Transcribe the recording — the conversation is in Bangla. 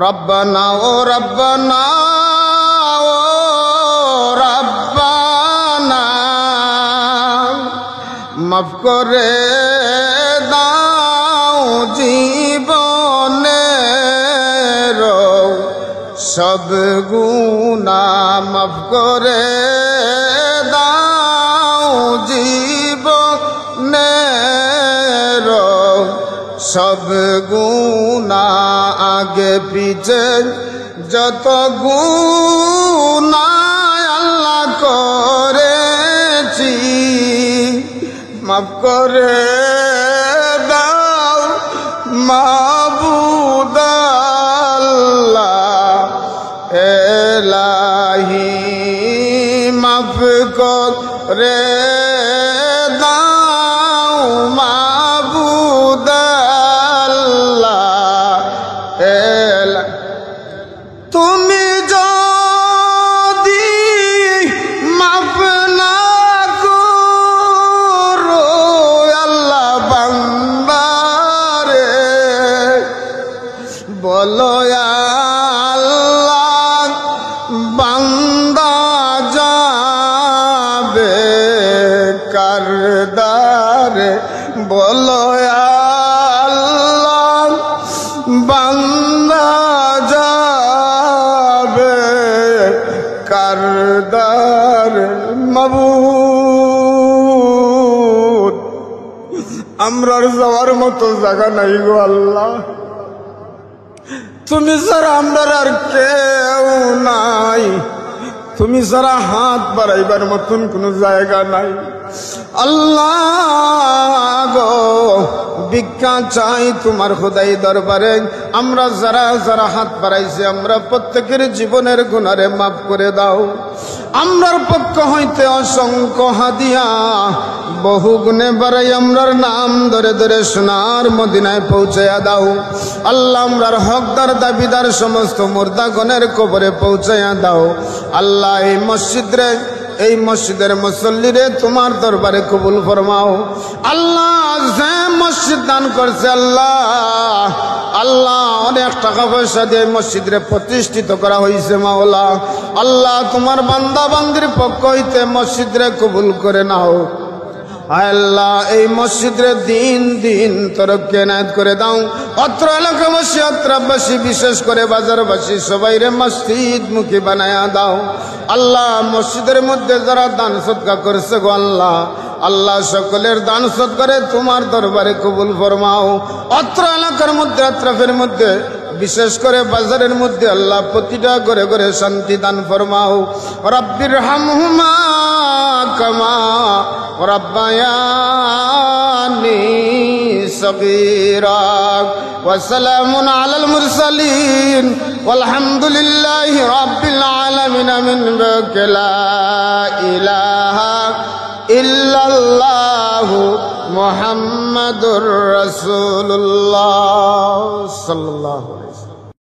রব্বানা ও রব্বানা ও রব্বানা মাফ করে দাও জীবনের সব গুনাহ মাফ করে দাও জীবনের সব গুনাহ আগে পিছে যত গুনাহ আল্লাহ করেছি মাফ করে দাও মাবুদ আল্লাহ এলাহি মাফ করে দাও মাবুদ আল্লাহ এলাহি তুমি যদি মাফ না করো আল্লাহ বান্দারে বলো আল্লাহ বান্দা যাবে কার দ্বারে বলো আল্লাহ বান্দা যাবে কার দ্বারে মাবুদ আমরার যাওয়ার মতো জায়গা নাই গো আল্লাহ তুমি ছাড়া আমরার আর কেউ নাই তুমি ছাড়া হাত বাড়াইবার মতন কোনো জায়গা নাই আল্লাহ গো ভিক্ষা চাই তোমার খোদাই দরবারে আমরা যারা যারা হাত বাড়াইছি আমরা প্রত্যেকের জীবনের গুনারে মাফ করে দাও আমরার পক্ষ হইতে অসংখ্য হাদিয়া বহু গুণে বাড়াই আমরার নাম ধরে ধরে সোনার মদিনায় পৌঁছাইয়া দাও আল্লাহ আমরার হকদার দাবিদার সমস্ত মুর্দাগণের কবরে পৌঁছাইয়া দাও আল্লাহ এই মসজিদের মুসল্লিরে তোমার দরবারে কবুল ফরমাও আল্লাহ যে মসজিদ দান করছে আল্লাহ আল্লাহ অনেক টাকা পয়সা দিয়ে মসজিদে প্রতিষ্ঠিত করা হয়েছে মাওলা আল্লাহ তোমার বান্দা বান্দির পক্ষ হইতে মসজিদে কবুল করে নাও আল্লাহ এই মসজিদে দিন দিন তরক্কি এনায়েত করে দাও অত্র এলাকাবাসী অত্রবাসী বিশেষ করে বাজারবাসী সবাইরে মসজিদ মুখী বানায়া দাও আল্লাহ মসজিদের মধ্যে যারা দান সদকা করছে গো আল্লাহ আল্লাহ সকলের দান সদকারে তোমার দরবারে কবুল ফরমাও অত্র এলাকার মধ্যে আত্রাফের মধ্যে বিশেষ করে বাজারের মধ্যে আল্লাহ প্রতিটা ঘরে ঘরে শান্তি দান ফরমাও রব্বির হামহুমা কামা রব্বায়ানি সগীরা ওয়া সালামুন আলাল মুরসালিন ওয়ালহামদুলিল্লাহি রাব্বিল আলামিন আমিন লা ইলাহা ইল্লাল্লাহু মুহাম্মাদুর রাসূলুল্লাহ সাল্লাল্লাহু আলাইহি